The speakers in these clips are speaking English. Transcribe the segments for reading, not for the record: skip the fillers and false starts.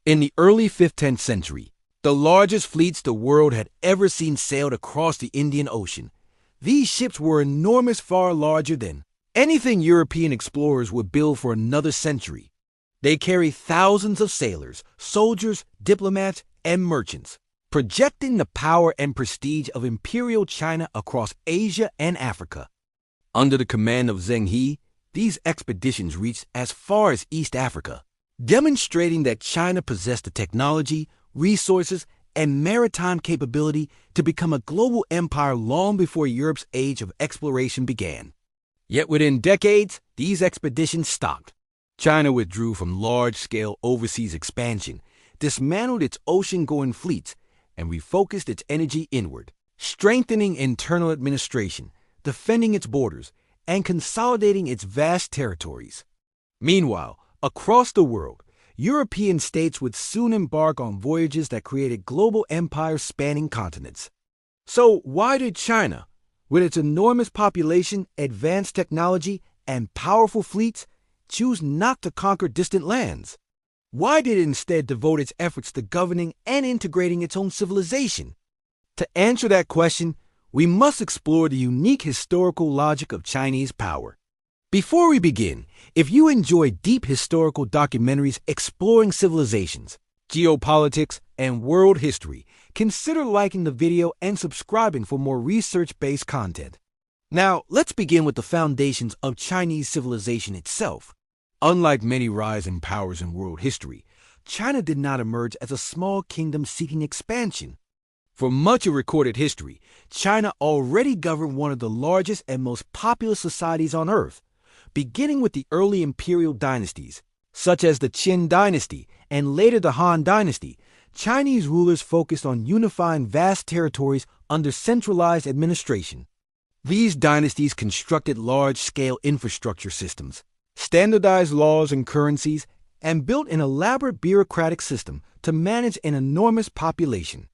In the early 15th century, the largest fleets the world had ever seen sailed across the Indian Ocean. These ships were enormous, far larger than anything European explorers would build for another century. They carry thousands of sailors, soldiers, diplomats, and merchants, projecting the power and prestige of imperial China across Asia and Africa. Under the command of Zheng He, these expeditions reached as far as East Africa, demonstrating that China possessed the technology, resources, and maritime capability to become a global empire long before Europe's age of exploration began. Yet within decades, these expeditions stopped. China withdrew from large-scale overseas expansion, dismantled its ocean-going fleets, and refocused its energy inward, strengthening internal administration, defending its borders, and consolidating its vast territories. Meanwhile, across the world, European states would soon embark on voyages that created global empires spanning continents. So why did China, with its enormous population, advanced technology, and powerful fleets, choose not to conquer distant lands? Why did it instead devote its efforts to governing and integrating its own civilization? To answer that question, we must explore the unique historical logic of Chinese power. Before we begin, if you enjoy deep historical documentaries exploring civilizations, geopolitics, and world history, consider liking the video and subscribing for more research-based content. Now, let's begin with the foundations of Chinese civilization itself. Unlike many rising powers in world history, China did not emerge as a small kingdom seeking expansion. For much of recorded history, China already governed one of the largest and most populous societies on Earth. Beginning with the early imperial dynasties, such as the Qin Dynasty and later the Han Dynasty, Chinese rulers focused on unifying vast territories under centralized administration. These dynasties constructed large-scale infrastructure systems, standardized laws and currencies, and built an elaborate bureaucratic system to manage an enormous population.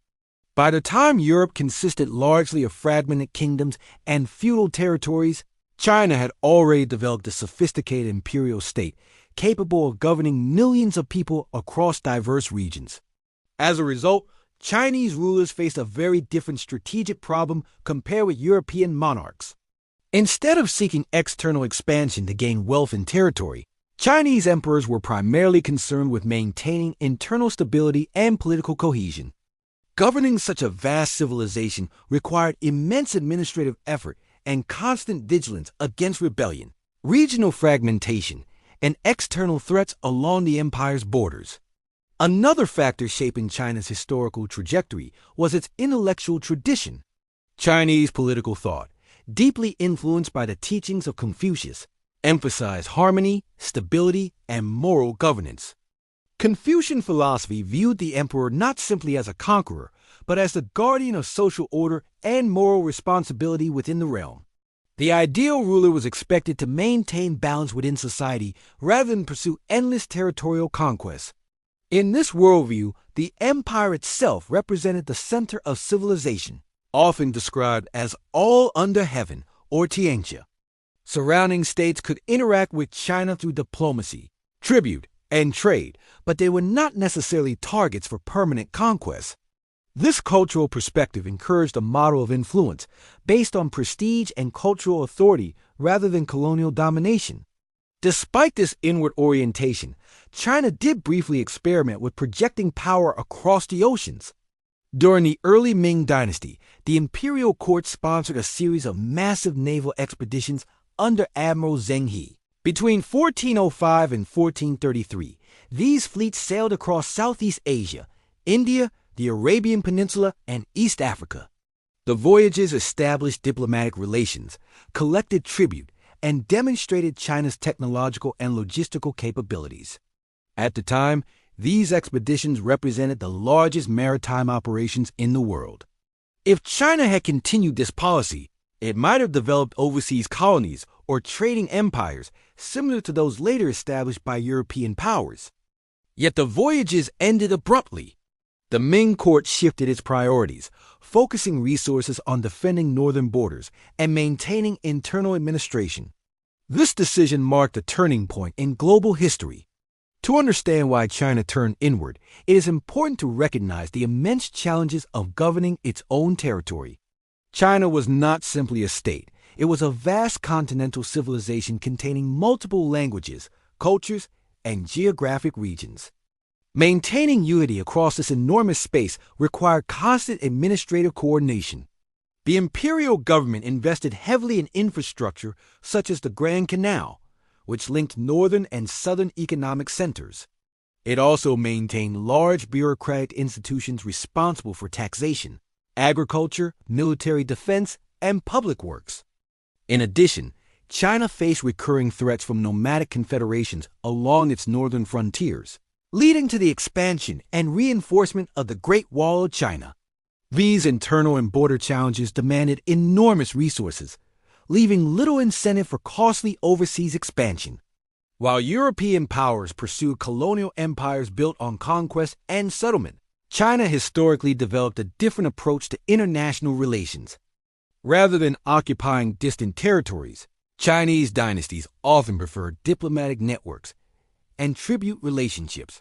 By the time Europe consisted largely of fragmented kingdoms and feudal territories, China had already developed a sophisticated imperial state capable of governing millions of people across diverse regions. As a result, Chinese rulers faced a very different strategic problem compared with European monarchs. Instead of seeking external expansion to gain wealth and territory, Chinese emperors were primarily concerned with maintaining internal stability and political cohesion. Governing such a vast civilization required immense administrative effort and constant vigilance against rebellion, regional fragmentation, and external threats along the empire's borders. Another factor shaping China's historical trajectory was its intellectual tradition. Chinese political thought, deeply influenced by the teachings of Confucius, emphasized harmony, stability, and moral governance. Confucian philosophy viewed the emperor not simply as a conqueror, but as the guardian of social order and moral responsibility within the realm. The ideal ruler was expected to maintain balance within society rather than pursue endless territorial conquests. In this worldview, the empire itself represented the center of civilization, often described as all under heaven or Tianxia. Surrounding states could interact with China through diplomacy, tribute, and trade, but they were not necessarily targets for permanent conquest. This cultural perspective encouraged a model of influence based on prestige and cultural authority rather than colonial domination. Despite this inward orientation, China did briefly experiment with projecting power across the oceans. During the early Ming Dynasty, the imperial court sponsored a series of massive naval expeditions under Admiral Zheng He. Between 1405 and 1433, these fleets sailed across Southeast Asia, India, the Arabian Peninsula, and East Africa. The voyages established diplomatic relations, collected tribute, and demonstrated China's technological and logistical capabilities. At the time, these expeditions represented the largest maritime operations in the world. If China had continued this policy, it might have developed overseas colonies or trading empires similar to those later established by European powers. Yet the voyages ended abruptly. The Ming court shifted its priorities, focusing resources on defending northern borders and maintaining internal administration. This decision marked a turning point in global history. To understand why China turned inward, it is important to recognize the immense challenges of governing its own territory. China was not simply a state. It was a vast continental civilization containing multiple languages, cultures, and geographic regions. Maintaining unity across this enormous space required constant administrative coordination. The imperial government invested heavily in infrastructure such as the Grand Canal, which linked northern and southern economic centers. It also maintained large bureaucratic institutions responsible for taxation, agriculture, military defense, and public works. In addition, China faced recurring threats from nomadic confederations along its northern frontiers, leading to the expansion and reinforcement of the Great Wall of China. These internal and border challenges demanded enormous resources, leaving little incentive for costly overseas expansion. While European powers pursued colonial empires built on conquest and settlement, China historically developed a different approach to international relations. Rather than occupying distant territories, Chinese dynasties often preferred diplomatic networks and tribute relationships.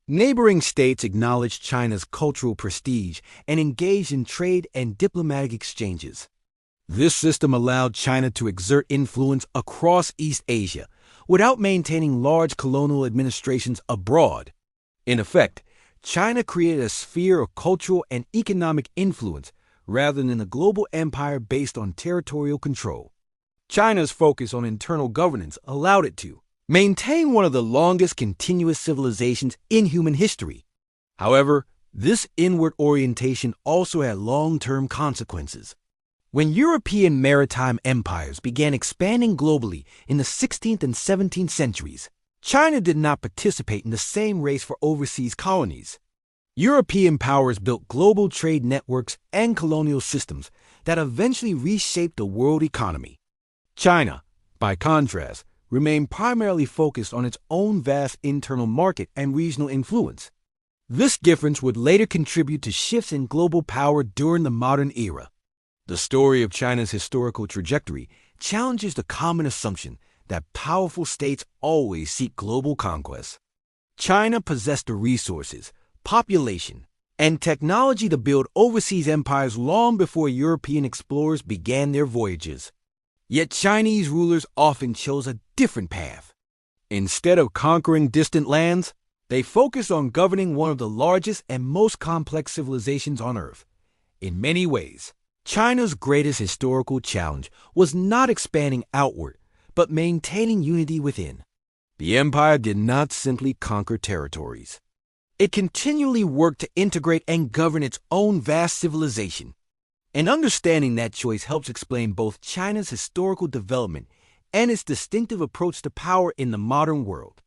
Neighboring states acknowledged China's cultural prestige and engaged in trade and diplomatic exchanges. This system allowed China to exert influence across East Asia without maintaining large colonial administrations abroad. In effect, China created a sphere of cultural and economic influence rather than a global empire based on territorial control. China's focus on internal governance allowed it to maintain one of the longest continuous civilizations in human history. However, this inward orientation also had long-term consequences. When European maritime empires began expanding globally in the 16th and 17th centuries, China did not participate in the same race for overseas colonies. European powers built global trade networks and colonial systems that eventually reshaped the world economy. China, by contrast, remained primarily focused on its own vast internal market and regional influence. This difference would later contribute to shifts in global power during the modern era. The story of China's historical trajectory challenges the common assumption that powerful states always seek global conquest. China possessed the resources, population, and technology to build overseas empires long before European explorers began their voyages. Yet Chinese rulers often chose a different path. Instead of conquering distant lands, they focused on governing one of the largest and most complex civilizations on Earth. In many ways, China's greatest historical challenge was not expanding outward, but maintaining unity within. The empire did not simply conquer territories. It continually worked to integrate and govern its own vast civilization. And understanding that choice helps explain both China's historical development and its distinctive approach to power in the modern world.